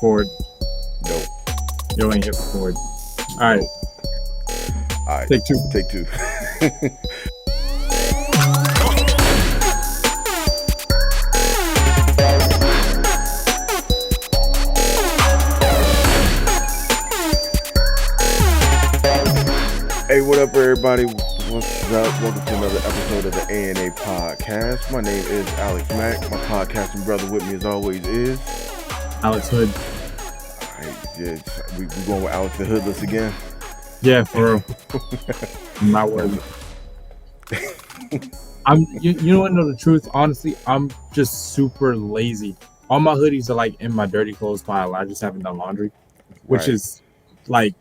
record. Nope. Yo, ain't hit record. All right. Nope. All right. Take two. Take two. Hey, what up, everybody? What's up? Welcome to another episode of the A.n.A podcast. My name is Alex Mack. My podcasting brother with me, as always, is Alex Hood. All right, yeah, we going with Alex the Hoodless again. Yeah, for real. My word. You want to know the truth? Honestly, I'm just super lazy. All my hoodies are like in my dirty clothes pile. I just haven't done laundry, which Right. is like,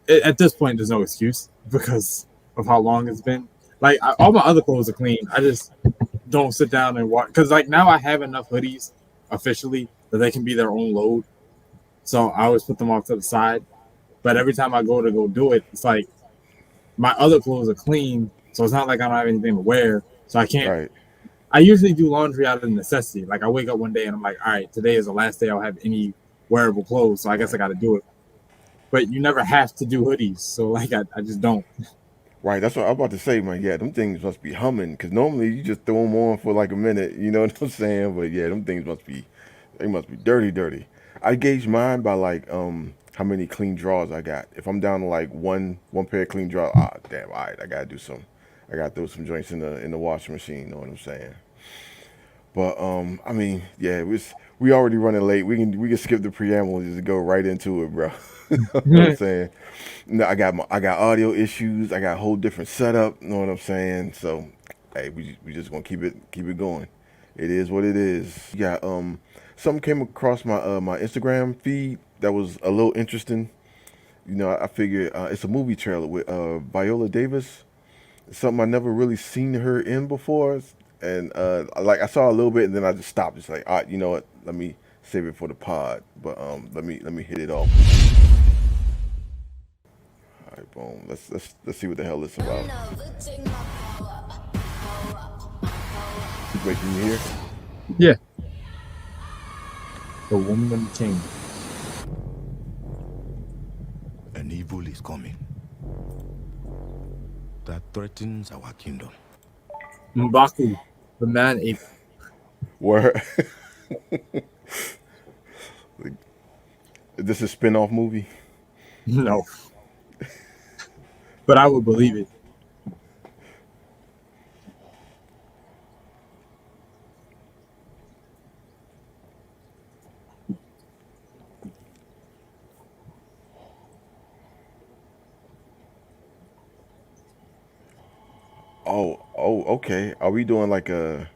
at this point, there's no excuse because of how long it's been. Like, all my other clothes are clean. I just don't sit down and watch because, like, now I have enough hoodies officially that they can be their own load. So I always put them off to the side. But every time I go to go do it, it's like my other clothes are clean, so it's not like I don't have anything to wear. So I can't. Right. I usually do laundry out of necessity. Like, I wake up one day and I'm like, all right, today is the last day I'll have any wearable clothes, so I guess I got to do it. But you never have to do hoodies, so like I just don't. Right, that's what I'm about to say, man. Yeah, them things must be humming, because normally you just throw them on for like a minute, you know what I'm saying? But yeah, them things must be dirty. I gauge mine by like how many clean drawers I got. If I'm down to like one pair of clean drawers, damn, all right, I gotta throw some joints in the washing machine, you know what I'm saying? But I mean, yeah, we already running late. We can skip the preamble and just go right into it, bro. You know what I'm saying? No, I got audio issues. I got a whole different setup. You know what I'm saying? So, hey, we just gonna keep it going. It is what it is. Yeah. Something came across my Instagram feed that was a little interesting. You know, I figured it's a movie trailer with Viola Davis. Something I never really seen her in before, and like I saw a little bit, and then I just stopped. It's like, all right, you know what? Let me save it for the pod. But let me hit it off. All right, boom. Let's see what the hell this is about. Wait, can you hear? Yeah. The woman and the king. An evil is coming that threatens our kingdom. M'Baku, the man ape. Where? Is this a spin-off movie? No. But I would believe it. Oh, okay. Are we doing like a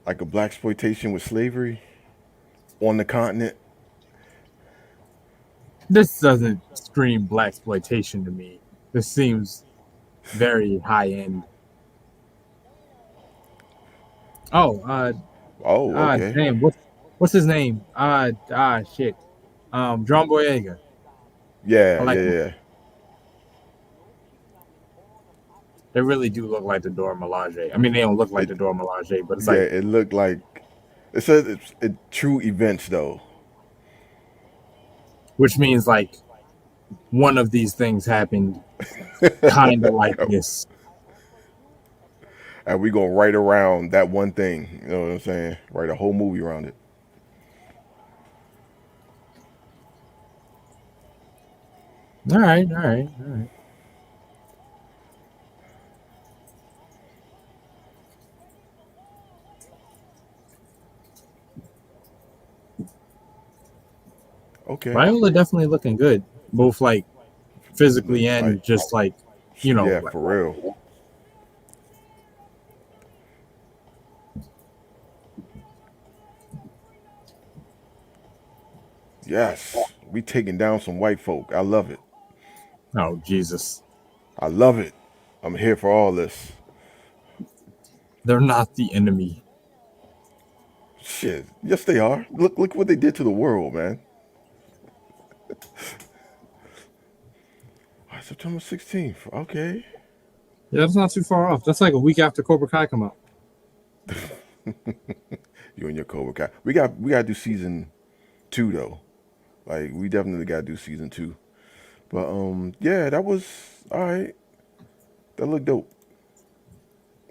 black exploitation with slavery on the continent? This doesn't scream black exploitation to me. This seems very high end. Oh, Oh, okay. damn, what's his name? Shit. John Boyega. I Yeah, like him. yeah. They really do look like the Dora Milaje. I mean, they don't look like the Dora Milaje, but it's Yeah, like, it looked like it says it's true events though. which means like one of these things happened kind of like this. And we gonna write around that one thing. You know what I'm saying? Write a whole movie around it. All right. Okay. Viola definitely looking good, both like physically and Like, just like, you know. yeah, Like, for real. Yes, we taking down some white folk. I love it. oh, Jesus. I love it. I'm here for all this. They're not the enemy. Shit. Yes, they are. Look what they did to the world, man. September 16th. Okay. Yeah, that's not too far off. That's like a week after Cobra Kai come out. You and your Cobra Kai. We got to do season two though. Like we definitely got to do season two. But yeah, that was all right. That looked dope.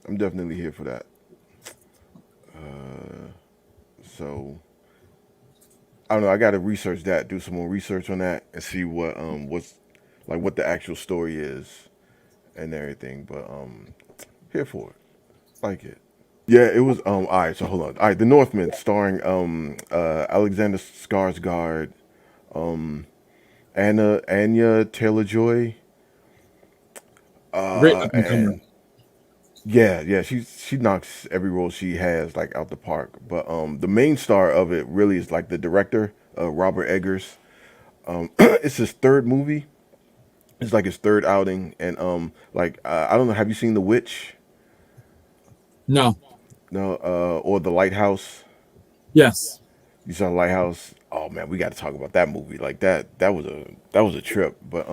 I'm definitely here for that. So I don't know. I got to research that, do some more research on that, and see what's like what the actual story is and everything. But here for it. Like it. Yeah, it was all right, so hold on. All right, The Northman starring Alexander Skarsgård, Anya Taylor-Joy, Great up and comer. and yeah, she knocks every role she has like out the park. But the main star of it really is like the director, Robert Eggers. It's his third movie. It's like his third outing, and I don't know. Have you seen The Witch? No. No, or The Lighthouse? Yes. You saw Lighthouse? Oh man, we got to talk about that movie. Like that was a trip. But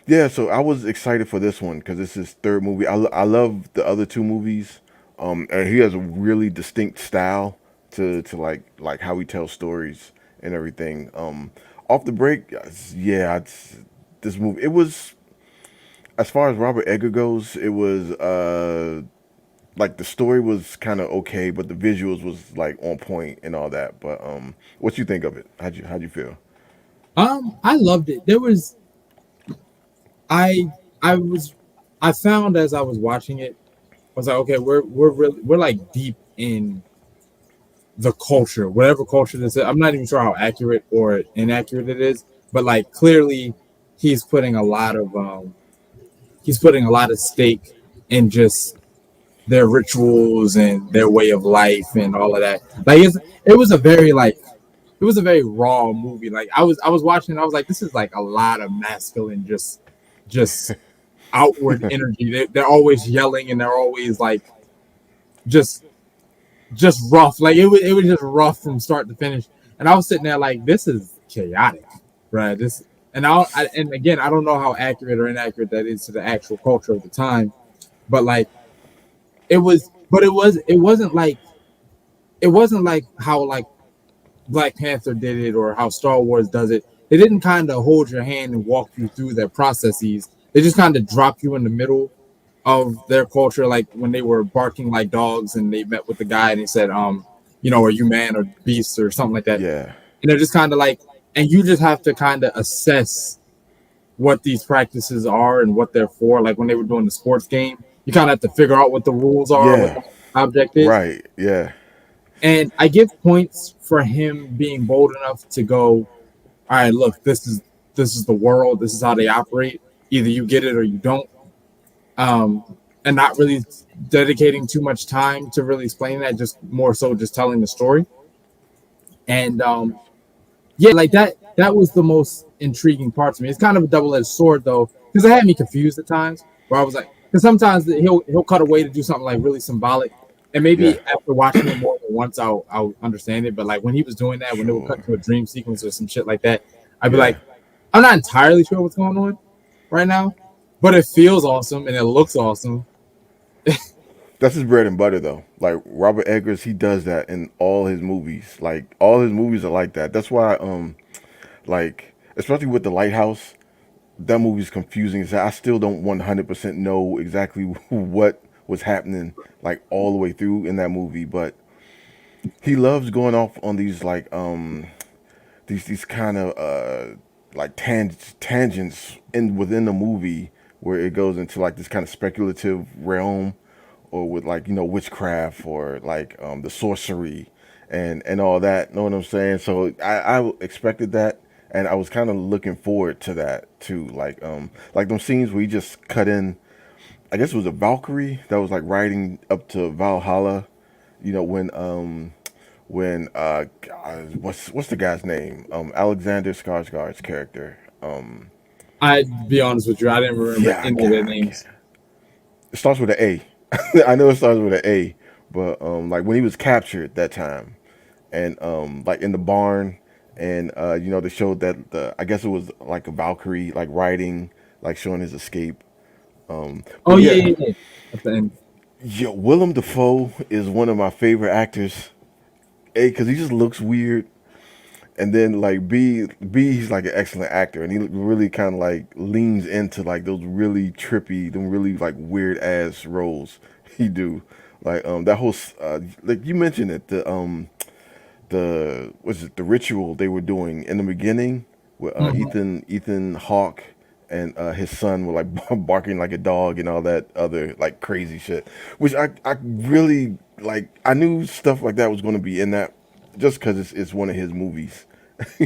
yeah. So I was excited for this one because it's his third movie. I love the other two movies. And he has a really distinct style to like how he tells stories and everything. Off the break, yeah, this movie. It was as far as Robert Edgar goes. It was like the story was kind of okay, but the visuals was like on point and all that. But what you think of it? How'd you feel? I loved it. There was I I was I found as I was watching it, I was like, okay, we're like deep in the culture, whatever culture this is. I'm not even sure how accurate or inaccurate it is, but like clearly he's putting a lot of stake in just their rituals and their way of life and all of that. Like it was a very like it was a very raw movie. Like I was watching and I was like, this is like a lot of masculine just outward energy. They're always yelling and they're always like just rough. Like it was just rough from start to finish. And I was sitting there like, this is chaotic, right? This and again, I don't know how accurate or inaccurate that is to the actual culture of the time, but like it wasn't like how like Black Panther did it or how Star Wars does it. They didn't kind of hold your hand and walk you through their processes. They just kind of drop you in the middle of their culture, like when they were barking like dogs and they met with the guy and he said, are you man or beast or something like that. Yeah, And they're just kind of like, and you just have to kind of assess what these practices are and what they're for. Like when they were doing the sports game, you kind of have to figure out what the rules are, what yeah, the object is. right, yeah, And I give points for him being bold enough to go, all right, look, this is the world, this is how they operate. Either you get it or you don't. And not really dedicating too much time to really explain that, just more so just telling the story. And yeah, like that was the most intriguing part to me. It's kind of a double-edged sword though, because it had me confused at times where I was like, because sometimes he'll cut away to do something like really symbolic. And yeah, maybe after watching it more than once, I'll understand it. But like when he was doing that, when they would cut sure, to a dream sequence or some shit like that, I'd be yeah. like, I'm not entirely sure what's going on right now, but it feels awesome and it looks awesome. That's his bread and butter, though. Like Robert Eggers, he does that in all his movies. Like all his movies are like that. That's why, like especially with The Lighthouse, that movie's confusing. I still don't 100% know exactly what was happening, like all the way through in that movie. But he loves going off on these these kind of like tangents in within the movie where it goes into like this kind of speculative realm or with like witchcraft or like the sorcery and all that. Know what I'm saying? So I expected that, and I was kind of looking forward to that too. Like them scenes where he just cut in. I guess it was a Valkyrie that was like riding up to Valhalla. You know when God, what's the guy's name? Alexander Skarsgård's character. I'd be honest with you, I didn't remember Yeah, any of their I can't. names. It starts with an A. I know it starts with an A, but like when he was captured that time, and like in the barn, and they showed that I guess it was like a Valkyrie like riding, like showing his escape. Oh But yeah, yeah, yeah, yeah. At the end. Willem Dafoe is one of my favorite actors A, because he just looks weird, and then like B he's like an excellent actor, and he really kind of like leans into like those really trippy, them really like weird ass roles he do. Like that whole like you mentioned it, the was it the ritual they were doing in the beginning with Mhm. Ethan Hawke and his son were like barking like a dog and all that other like crazy shit, which I really like. I knew stuff like that was going to be in that just because it's one of his movies.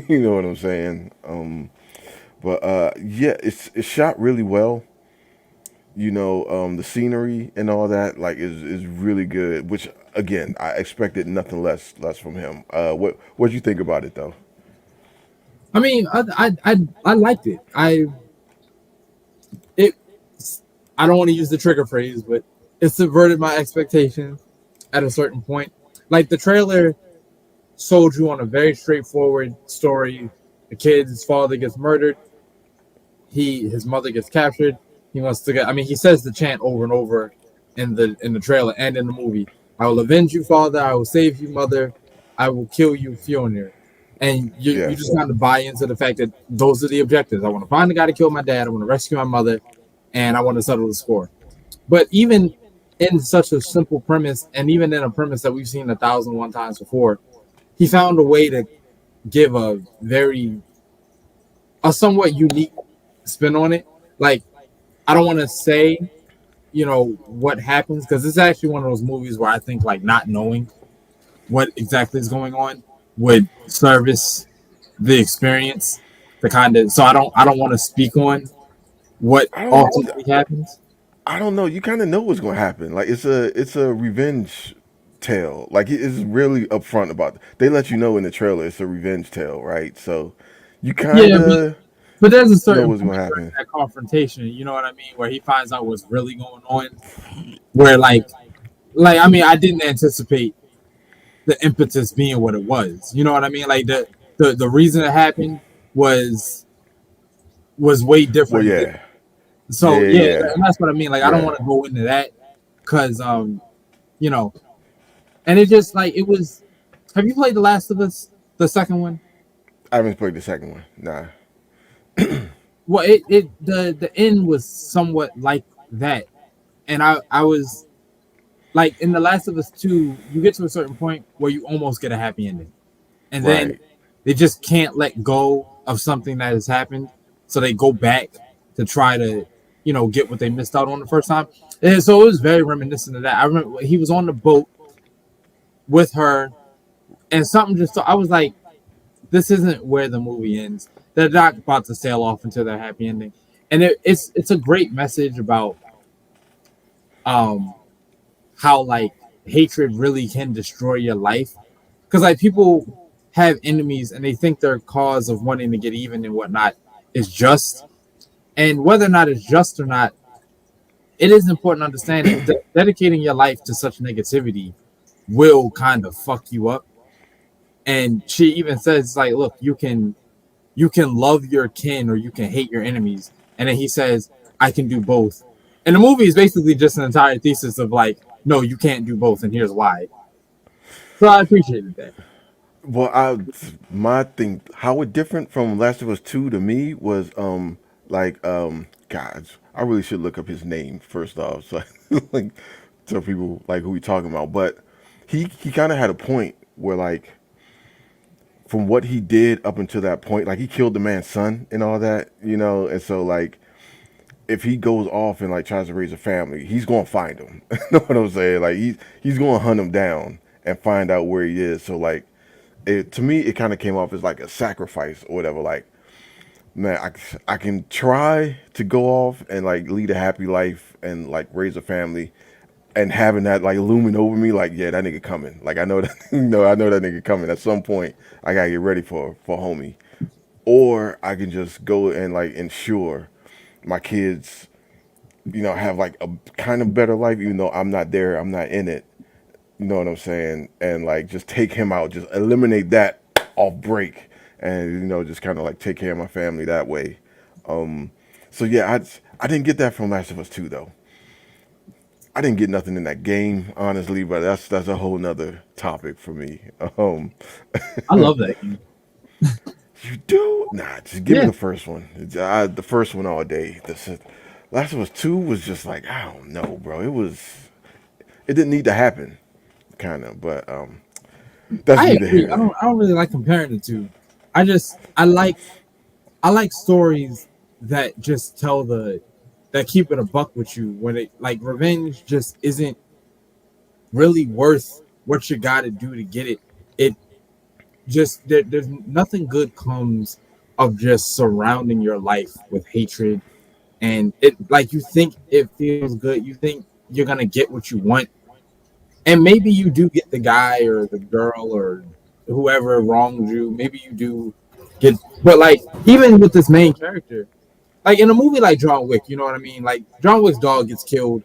You know what I'm saying? But yeah, it's shot really well. You know, the scenery and all that like is really good. Which again, I expected nothing less from him. What you think about it though? I mean, I liked it. It I don't want to use the trigger phrase, but it subverted my expectations at a certain point. Like the trailer sold you on a very straightforward story. The kid's father gets murdered. His mother gets captured. He wants to get. I mean, he says the chant over and over in the trailer and in the movie. I will avenge you, father. I will save you, mother. I will kill you, Fjolnir. And you Yeah. just kind of buy into the fact that those are the objectives. I want to find the guy to kill my dad. I want to rescue my mother, and I want to settle the score. But even in such a simple premise, and even in a premise that we've seen 1,001 times before, he found a way to give a somewhat unique spin on it. Like I don't want to say, what happens because it's actually one of those movies where I think like not knowing what exactly is going on would service the experience to kind of. So I don't want to speak on what I don't ultimately happens. I don't know. You kind of know what's gonna happen. Like it's a revenge tale. Like it's really upfront about it. They let you know in the trailer it's a revenge tale, right? So you kind Yeah, of but there's a know certain what's point gonna during happen. that confrontation, you know what I mean, where he finds out what's really going on. Where like I mean, I didn't anticipate the impetus being what it was. You know what I mean? Like the reason it happened was was way Well, different. yeah, So yeah, yeah, yeah, and that's what I mean. Like I don't yeah. want to go into that because you know, and it just like it was. Have you played The Last of Us, the second one? I haven't played the second one. Nah. Well, the end was somewhat like that, and I was like in The Last of Us 2, you get to a certain point where you almost get a happy ending. And then Right. they just can't let go of something that has happened. So they go back to try to, get what they missed out on the first time. And so it was very reminiscent of that. I remember he was on the boat with her and something I was like, this isn't where the movie ends. They're not about to sail off into their happy ending. And it's a great message about um how like hatred really can destroy your life. Because like people have enemies and they think their cause of wanting to get even and whatnot is just. And whether or not it's just or not, it is important to understand that dedicating your life to such negativity will kind of fuck you up. And she even says like, look, you can love your kin or you can hate your enemies. And then he says, I can do both. And the movie is basically just an entire thesis of like, no, you can't do both, and here's why. So I appreciated that. Well, my thing, how it different from Last of Us Two to me was like God, I really should look up his name first off, so like tell people like who we talking about. But he kind of had a point where like from what he did up until that point, like he killed the man's son and all that, you know, and so like if he goes off and like tries to raise a family, he's gonna find him. You know what I'm saying? Like he's gonna hunt him down and find out where he is. So like to me, it kind of came off as like a sacrifice or whatever. Like, man, I can try to go off and like lead a happy life and like raise a family, and having that like looming over me, like, yeah, that nigga coming. Like, I know that, I know that nigga coming. At some point, I gotta get ready for homie. Or I can just go and like ensure my kids, have like a kind of better life, even though I'm not there, I'm not in it. You know what I'm saying? And like just take him out, just eliminate that off break, and just kind of like take care of my family that way. So yeah, I didn't get that from Last of Us 2 though. I didn't get nothing in that game, honestly, but that's a whole nother topic for me. Um, I love that game. you do? Nah, just give me Yeah, the first one. The first one all day. Last of Us 2 was just like, I don't know, bro. It didn't need to happen, kind of, but that's I neither here agree. nor there. I don't really like comparing the two. I like stories that just tell that keep it a buck with you when it like revenge just isn't really worth what you got to do to get it. It just there's nothing good comes of just surrounding your life with hatred, and it like you think it feels good, you think you're gonna get what you want, and maybe you do get the guy or the girl or whoever wronged you, maybe you do get, but like even with this main character, like in a movie like John Wick, you know what I mean, like John Wick's dog gets killed,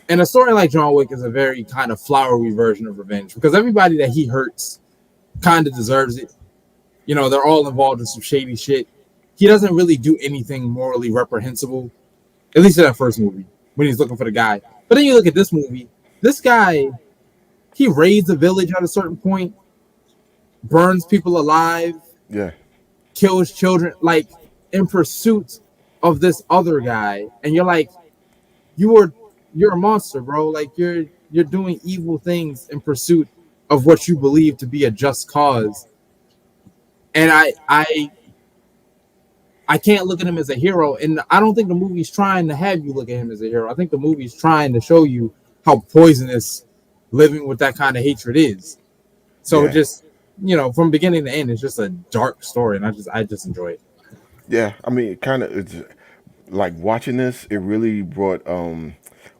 and a story like John Wick is a very kind of flowery version of revenge because everybody that he hurts kind of deserves it. You know, they're all involved in some shady shit. He doesn't really do anything morally reprehensible, at least in that first movie when he's looking for the guy. But then you look at this movie, this guy, he raised a village at a certain point, burns people alive, Yeah, kills children, like in pursuit of this other guy. And you're like, you're a monster, bro. Like you're doing evil things in pursuit of what you believe to be a just cause. And I can't look at him as a hero, and I don't think the movie's trying to have you look at him as a hero. I think the movie's trying to show you how poisonous living with that kind of hatred is. So yeah, just from beginning to end, it's just a dark story, and I just enjoy it. yeah. I mean, it kind of it's like watching this. It really brought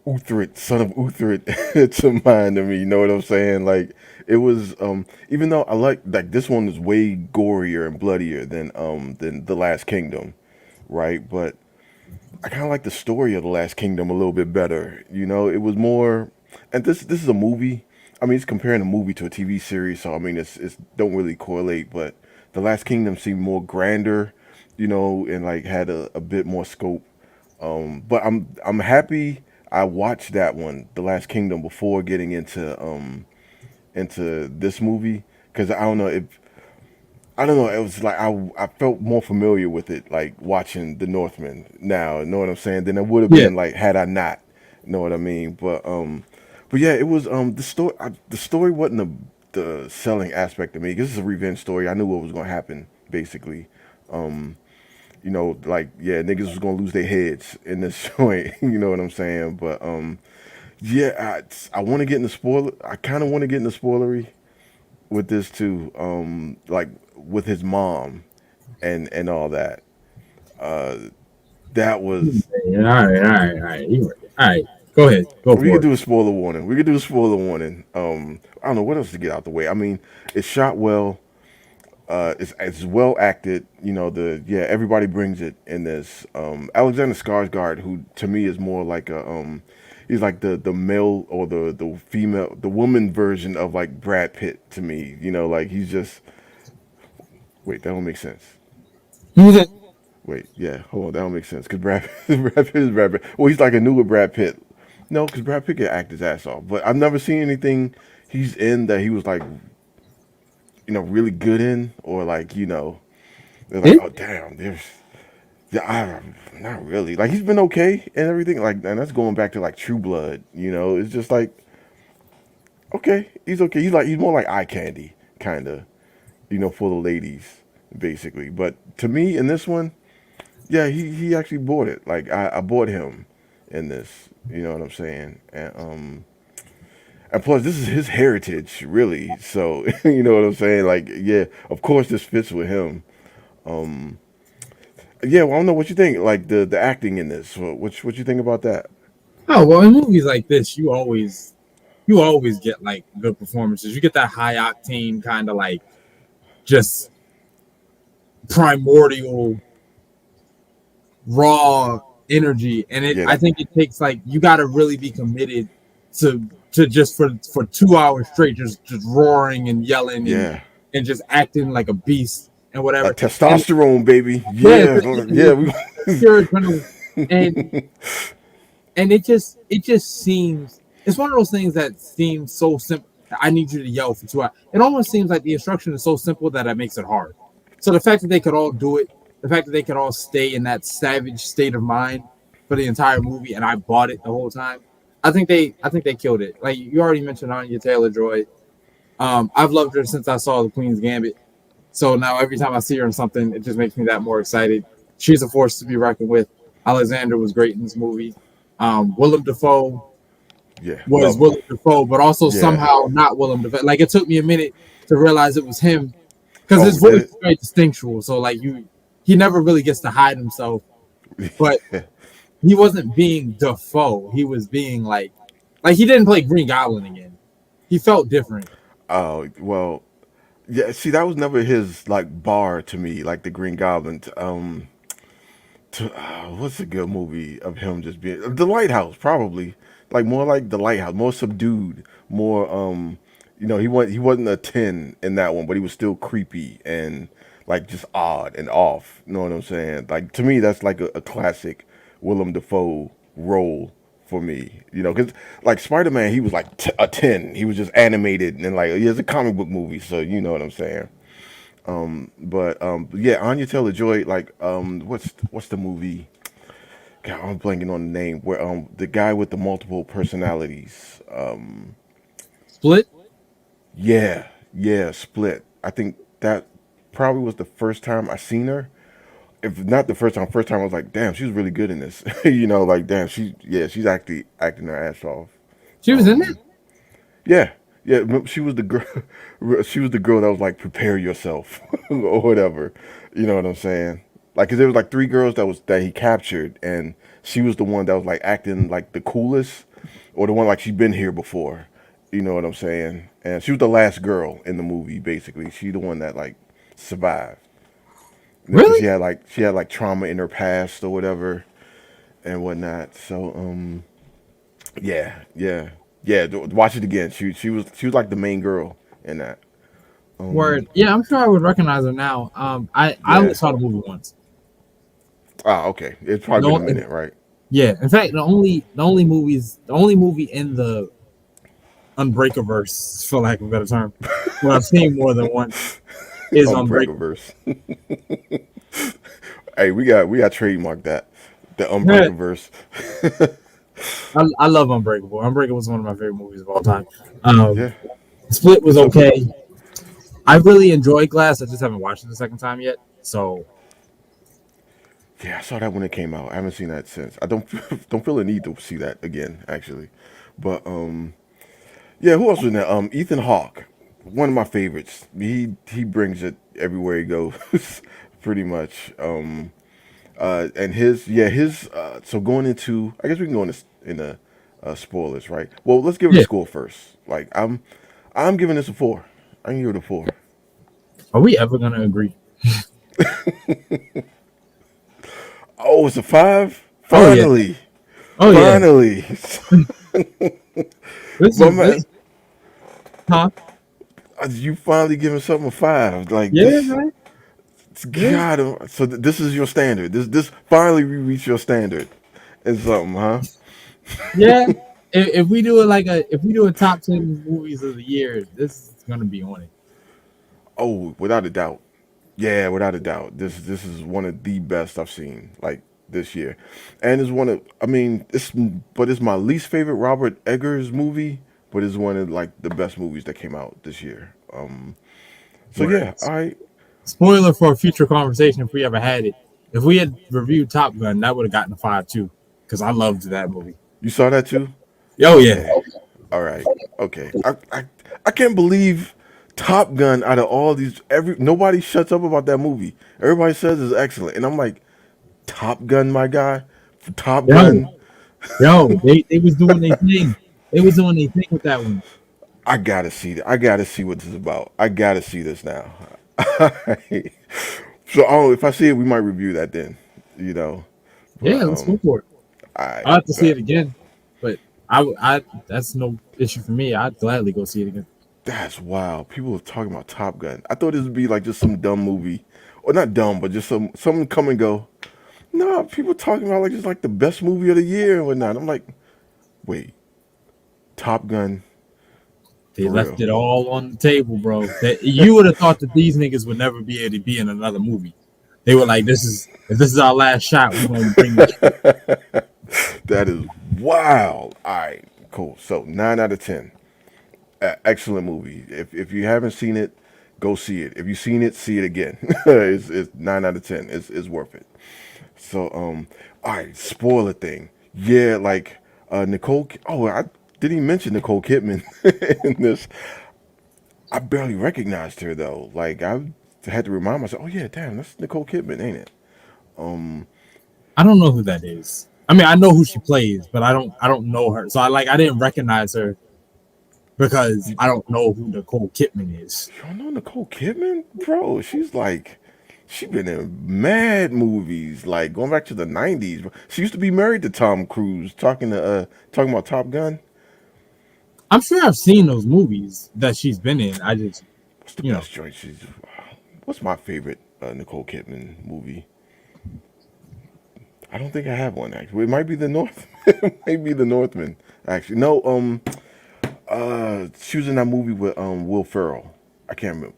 Uthred, son of Uthred, to mind to me. You know what I'm saying? Like it was even though I like this one is way gorier and bloodier than the Last Kingdom, right? But I kind of like the story of the Last Kingdom a little bit better. You know, it was more, and this is a movie. I mean, it's comparing a movie to a TV series, so I mean, it's don't really correlate. But the Last Kingdom seemed more grander, you know, and like had a bit more scope. But I'm happy I watched that one, The Last Kingdom, before getting into this movie because I don't know. It was like I felt more familiar with it, like watching the Northman now. You know what I'm saying? Than it would have Yeah, been like had I not. You know what I mean? But yeah, it was the story. The story wasn't the selling aspect of me. This is a revenge story. I knew what was going to happen basically. You know, like yeah, niggas was gonna lose their heads in this joint. You know what I'm saying? But yeah, I want to get in the spoiler. I kind of want to get in the spoilery with this too. Like with his mom and all that. Uh, that was all right, all right, all right. All right. Go ahead, go we could for it. do a spoiler warning. We could do a spoiler warning. I don't know what else to get out the way. I mean, it's shot well. It's well acted. You know everybody brings it in this. Alexander Skarsgård, who to me is more like he's like the male or the female the woman version of like Brad Pitt to me. You know, like he's just wait that don't make sense. Wait, yeah, hold on, that don't make sense because Brad Pitt is Brad Pitt. Well, he's like a newer Brad Pitt. No, because Brad Pitt can act his ass off, but I've never seen anything he's in that he was like really good in or like they're like, Yeah. oh damn, there's yeah, not really. Like he's been okay and everything. Like, and that's going back to like True Blood. You know, it's just like okay, he's okay. He's more like eye candy, kind of. You know, for the ladies, basically. But to me, in this one, yeah, he actually bought it. Like I bought him in this. You know what I'm saying? And plus, this is his heritage, really. So you know what I'm saying? Like, yeah, of course, this fits with him. Um, Yeah, well, I don't know what you think. Like the acting in this. What you think about that? Oh well, in movies like this, you always get like good performances. You get that high octane kind of like just primordial raw energy, and Yeah, I think it takes like you got to really be committed to just for 2 hours straight just roaring and yelling yeah. and just acting like a beast and That whatever. And testosterone, baby. yeah, Yeah, yeah. pure adrenaline. And and it just seems it's one of those things that seems so simple. I need you to yell for 2 hours. It almost seems like the instruction is so simple that it makes it hard. So the fact that they could all do it, the fact that they could all stay in that savage state of mind for the entire movie, and I bought it the whole time. I think they killed it. Like you already mentioned, Anya Taylor-Joy. I've loved her since I saw the Queen's Gambit. So now every time I see her in something, it just makes me that more excited. She's a force to be reckoned with. Alexander was great in this movie. Willem Dafoe Yeah, was love him. Willem Dafoe, but also Yeah. somehow not Willem Dafoe. Like it took me a minute to realize it was him because his Oh, did voice it? is very distinctual. So like he never really gets to hide himself. But he wasn't being Dafoe. He was being like he didn't play Green Goblin again. He felt different. Oh, well, yeah. See, that was never his like bar to me, like the Green Goblin. What's a good movie of him just being The Lighthouse? Probably like more like The Lighthouse, more subdued, more he wasn't a 10 in that one, but he was still creepy and like just odd and off. You know what I'm saying? Like to me, that's like a classic Willem Dafoe role for me. Because like Spider Man, he was like a 10. He was just animated and like it's a comic book movie, so you know what I'm saying. But yeah, Anya Taylor Joy, like what's the movie? God, I'm blanking on the name. Where the guy with the multiple personalities. Split. Yeah, yeah, Split. I think that probably was the first time I seen her. If not the first time I was like, damn, she was really good in this. Like damn, she's actually acting her ass off. She was in it. Yeah, yeah. She was the girl. She was the girl that was like, "Prepare yourself," or whatever. You know what I'm saying? Like, 'cause there was like three girls that he captured, and she was the one that was like acting like the coolest, or the one like she'd been here before. You know what I'm saying? And she was the last girl in the movie. Basically, she the one that like survived. Because Really? she had like trauma in her past or whatever and whatnot. So yeah, yeah, yeah. Watch it again. She was like the main girl in that. Word. Yeah, I'm sure I would recognize her now. I only Yeah. saw the movie once. Ah, okay. It's probably been No, a minute, right? yeah. In fact, the only movie in the Unbreak-A-Verse, for lack of a better term, what I've seen more than once is Unbreakable. Unbreak-A-Verse. Hey, we got trademarked that. The Yeah, Unbreak-A-Verse. I love Unbreakable. Unbreakable is one of my favorite movies of all time. Yeah. Split was So okay. I really enjoyed Glass. I just haven't watched it the second time yet. So yeah, I saw that when it came out. I haven't seen that since. I don't don't feel a need to see that again, actually. But yeah, who else was in there? Ethan Hawke, one of my favorites. He brings it everywhere he goes, pretty much. And his so going into, I guess we can go into spoilers, right? Well, let's give it a yeah, score first. Like I'm giving this a 4. I can give it a 4. are we ever gonna agree? Oh, it's a 5. Oh yeah, Finally, oh yeah. finally. This My is man, this, huh? you finally giving something a 5. Like Yeah, this. man. Yeah, God, so this is your standard. This finally we reach your standard. And something, huh? yeah. If we do it if we do a top 10 movies of the year, this is gonna be on it. Oh, without a doubt. Yeah, without a doubt. This is one of the best I've seen like this year, and it's one of I mean it's my least favorite Robert Eggers movie, but it's one of like the best movies that came out this year. So yeah, Words. I Spoiler for a future conversation if we ever had it. If we had reviewed Top Gun, that would have gotten a 5 too, because I loved that movie. you saw that too. Oh yeah, Okay, all right, okay. I can't believe Top Gun out of all these nobody shuts up about that movie. Everybody says it's excellent, and I'm like Top Gun, my guy, Top yo, Gun. they was doing their thing. They was doing their thing with that one. I gotta see that. I gotta see what this is about. I gotta see this now. So, oh, if I see it, we might review that then. You know, Yeah, but let's go for it. I I'll have to see it bet again, but I that's no issue for me. I'd gladly go see it again. that's wild. People are talking about Top Gun. I thought this would be like just some dumb movie, or not dumb, but just something come and go. No, people talking about like it's like the best movie of the year and whatnot. I'm like, wait, Top Gun They for left real? it all on the table, bro. That you would have thought that these niggas would never be able to be in another movie. They were like, if this is our last shot, we're going to bring this shit. That is wild. All right, cool. So 9 out of 10. Excellent movie. If you haven't seen it, go see it. If you've seen it, see it again. It's 9 out of 10. It's worth it. So all right, spoiler thing. Yeah, like Nicole. Oh, I didn't even mention Nicole Kidman in this. I barely recognized her though. Like I had to remind myself. Oh yeah, damn, that's Nicole Kidman, ain't it? I don't know who that is. I mean, I know who she plays, but I don't know her. So I didn't recognize her because You, I don't know who Nicole Kidman is. you don't know Nicole Kidman, bro? She's like, she been in mad movies, like going back to the '90s. She used to be married to Tom Cruise, talking about Top Gun. I'm sure I've seen those movies that she's been in. I just, What's the you know, best joint? What's my favorite Nicole Kidman movie? I don't think I have one actually. It might be the North. It might be the Northman. Actually, no. She was in that movie with Will Ferrell. I can't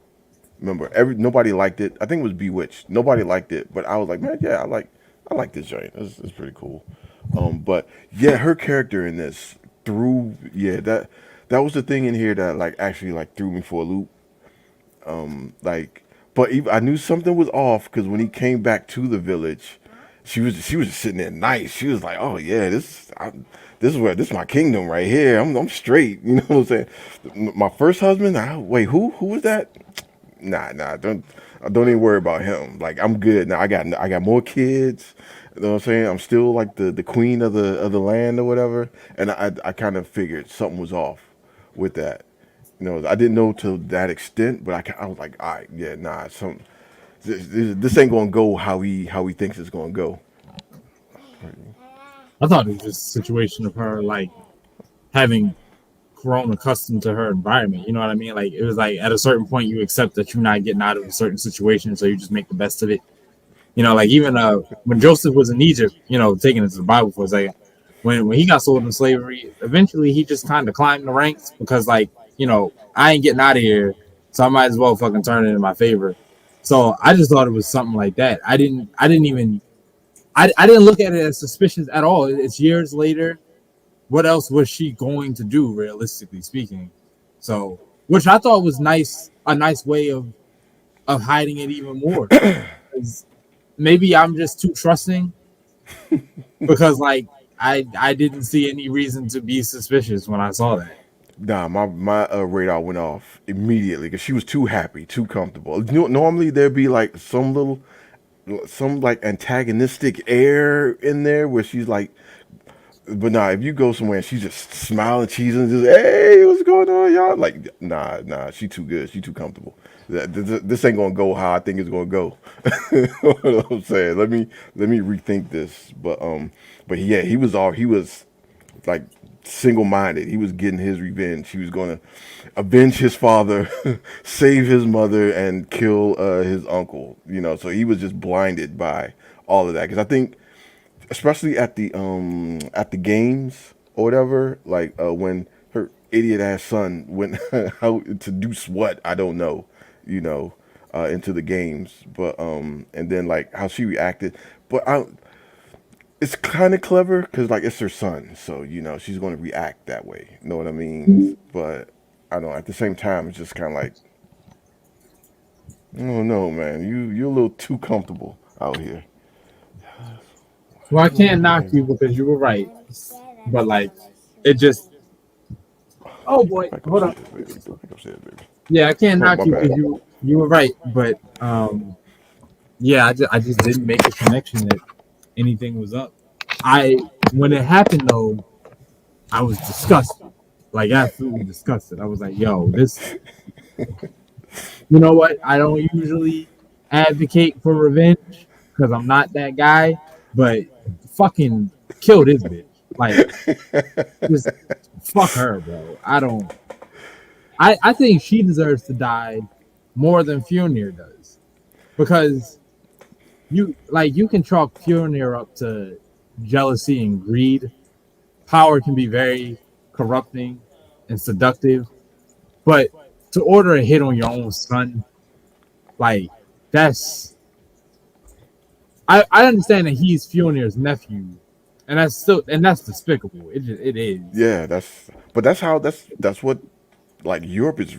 remember. Nobody liked it. I think it was Bewitched. Nobody liked it, but I was like, man, yeah, I like this joint. It's pretty cool. But yeah, her character in this threw. Yeah, that was the thing in here that like actually like threw me for a loop. Like, but even, I knew something was off because when he came back to the village, she was just sitting there nice. She was like, oh yeah, this is my kingdom right here. I'm straight. You know what I'm saying? My first husband. Wait, who was that? Nah, don't even worry about him. Like I'm good now. I got more kids. You know what I'm saying? I'm still like the queen of the land or whatever. And I kind of figured something was off with that. You know, I didn't know to that extent, but I was like, all right, yeah, nah, this ain't gonna go how he thinks it's gonna go. I thought it was just a situation of her like having grown accustomed to her environment. You know what I mean? Like it was like at a certain point you accept that you're not getting out of a certain situation, so you just make the best of it. You know, like even when Joseph was in Egypt, taking it to the Bible for a second, when he got sold into slavery, eventually he just kind of climbed the ranks because like, I ain't getting out of here, so I might as well fucking turn it in my favor. So I just thought it was something like that. I didn't look at it as suspicious at all. It's years later. What else was she going to do, realistically speaking? So, which I thought was nice, a nice way of hiding it even more. 'Cause maybe I'm just too trusting because like I didn't see any reason to be suspicious when I saw that. Nah, my radar went off immediately because she was too happy, too comfortable. Normally there'd be like some like antagonistic air in there where she's like, but nah, if you go somewhere and she's just smiling, cheesing, just hey, what's going on, y'all? Like, nah, she too good, she too comfortable. This ain't gonna go how I think it's gonna go. What I'm saying, let me rethink this. But yeah, he was like single minded. He was getting his revenge. He was gonna avenge his father, save his mother, and kill his uncle. So he was just blinded by all of that. Because I think especially at the games or whatever, like when her idiot ass son went how to do what I don't know, into the games, but and then like how she reacted, but it's kind of clever because like it's her son, so she's going to react that way. You know what I mean? But I don't know. At the same time, it's just kind of like, oh no, man, you're a little too comfortable out here. Well, I can't knock you because you were right, but like it just. Oh boy, Back hold on. upstairs, baby. Back upstairs, baby. Yeah, I can't Oh, knock my you bad. because you were right, but yeah, I just didn't make a connection that anything was up. When it happened though, I was disgusted, like absolutely disgusted. I was like, yo, this. You know what? I don't usually advocate for revenge because I'm not that guy, but fucking kill this bitch. Like, just fuck her, bro. I don't. I think she deserves to die more than Fjolnir does because you can chalk Fjolnir up to jealousy and greed. Power can be very corrupting and seductive, but to order a hit on your own son, like that's I understand that he's Fjolnir's nephew, and that's despicable. It is. Yeah, that's what like Europe is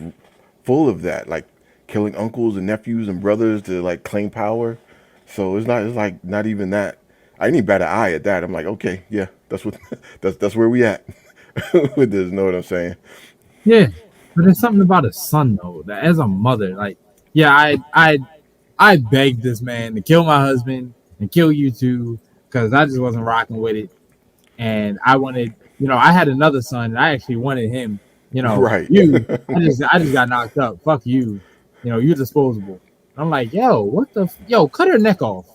full of that, like killing uncles and nephews and brothers to like claim power. So it's like not even that. I need better eye at that. I'm like, okay, yeah, that's what that's where we at with this. Know what I'm saying? Yeah, but there's something about a son though that as a mother, like, yeah, I begged this man to kill my husband and kill you too because I just wasn't rocking with it, and I wanted, I had another son and I actually wanted him. Right. You, I just got knocked up. Fuck you. You're disposable. I'm like, yo, yo, cut her neck off.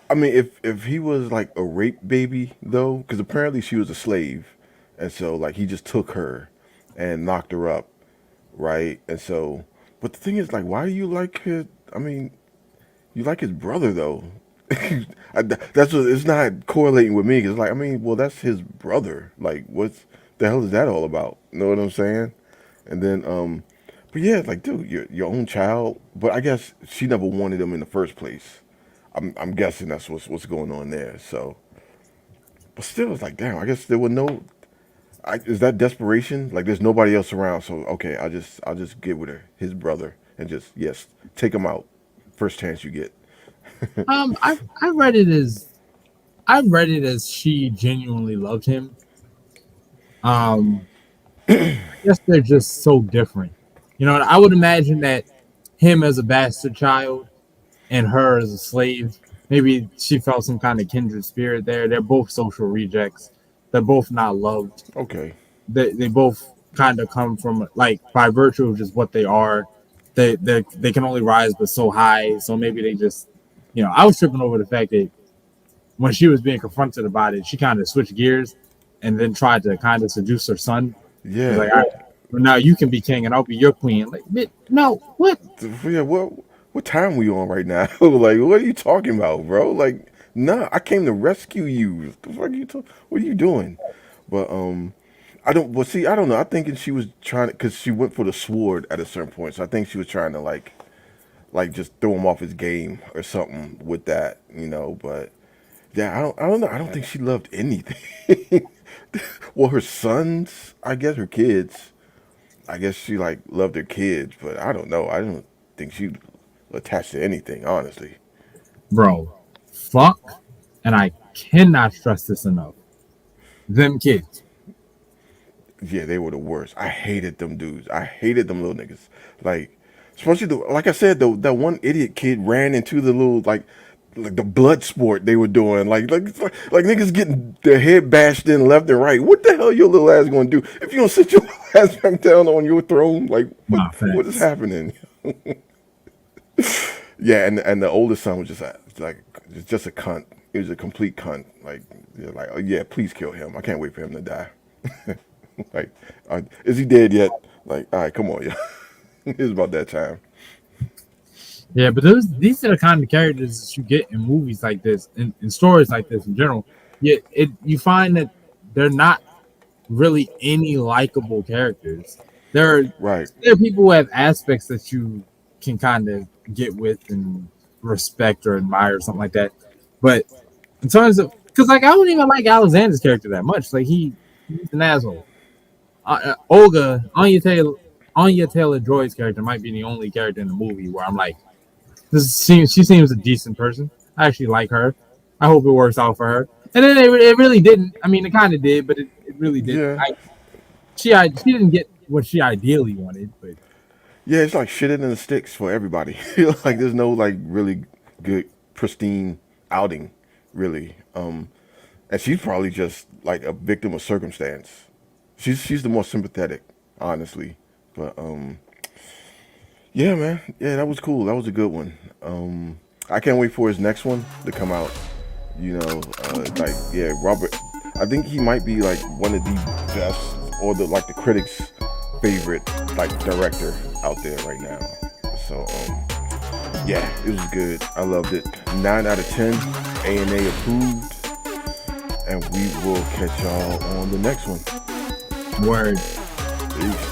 I mean, if he was like a rape baby though, because apparently she was a slave, and so like he just took her and knocked her up, right? And so, but the thing is, like, why do you like his? I mean, you like his brother though. That's what it's not correlating with me. Because like, I mean, well, that's his brother. Like, what's the hell is that all about? You know what I'm saying? And then, but yeah, like, dude, your own child. But I guess she never wanted him in the first place. I'm guessing that's what's going on there. So, but still, it's like, damn. I guess there were no. Is that desperation? Like, there's nobody else around. So, okay, I'll just get with her, his brother, and just yes, take him out, first chance you get. I read it as she genuinely loved him. Um, I guess they're just so different. I would imagine that him as a bastard child and her as a slave, maybe she felt some kind of kindred spirit there. They're both social rejects. They're both not loved. Okay. They both kind of come from, like, by virtue of just what they are. They can only rise but so high. So maybe they just, I was tripping over the fact that when she was being confronted about it, she kind of switched gears and then tried to kind of seduce her son. She's Yeah. like, all right, well, now you can be king and I'll be your queen. Like, no, what? Yeah. What time we on right now? Like, what are you talking about, bro? Like, nah, I came to rescue you. What the fuck are you what are you doing? But I don't. Well, see, I don't know. I'm thinking she was trying to, because she went for the sword at a certain point. So I think she was trying to like just throw him off his game or something with that, But yeah, I don't know. I don't think she loved anything. Well, her sons, I guess, her kids. I guess she like loved her kids, but I don't know. I don't think she attached to anything, honestly. Bro, fuck, and I cannot stress this enough. Them kids. Yeah, they were the worst. I hated them dudes. I hated them little niggas. Like, especially like I said, that one idiot kid ran into the little like the blood sport they were doing. Like niggas getting their head bashed in left and right. What the hell your little ass gonna do if you don't sit your ass back down on your throne? Like, what is happening? Yeah, and the oldest son was just a cunt. He was a complete cunt. Like, oh, yeah, please kill him. I can't wait for him to die. Like, is he dead yet? Like, all right, come on, yeah. It's about that time. Yeah, but these are the kind of characters that you get in movies like this, in stories like this in general. Yet you find that they're not really any likable characters. There Right. are people who have aspects that you can kind of get with and respect or admire or something like that. But in terms of, because like I don't even like Alexander's character that much. Like he's an asshole. Olga, Anya Taylor-Joy's character might be the only character in the movie where I'm like, she seems a decent person. I actually like her. I hope it works out for her. And then it really didn't. I mean, it kind of did, but it really didn't. Yeah. She didn't get what she ideally wanted, but Yeah, it's like shitting in the sticks for everybody. Like, there's no like really good pristine outing, really. And she's probably just like a victim of circumstance. She's the more sympathetic, honestly. But yeah, man. Yeah, that was cool. That was a good one. I can't wait for his next one to come out. Like, yeah, Robert. I think he might be like one of the best, or the critics' favorite like director out there right now. So yeah, Yeah, it was good. I loved it. 9 out of 10. A.N.A. approved. And we will catch y'all on the next one. Word. Peace.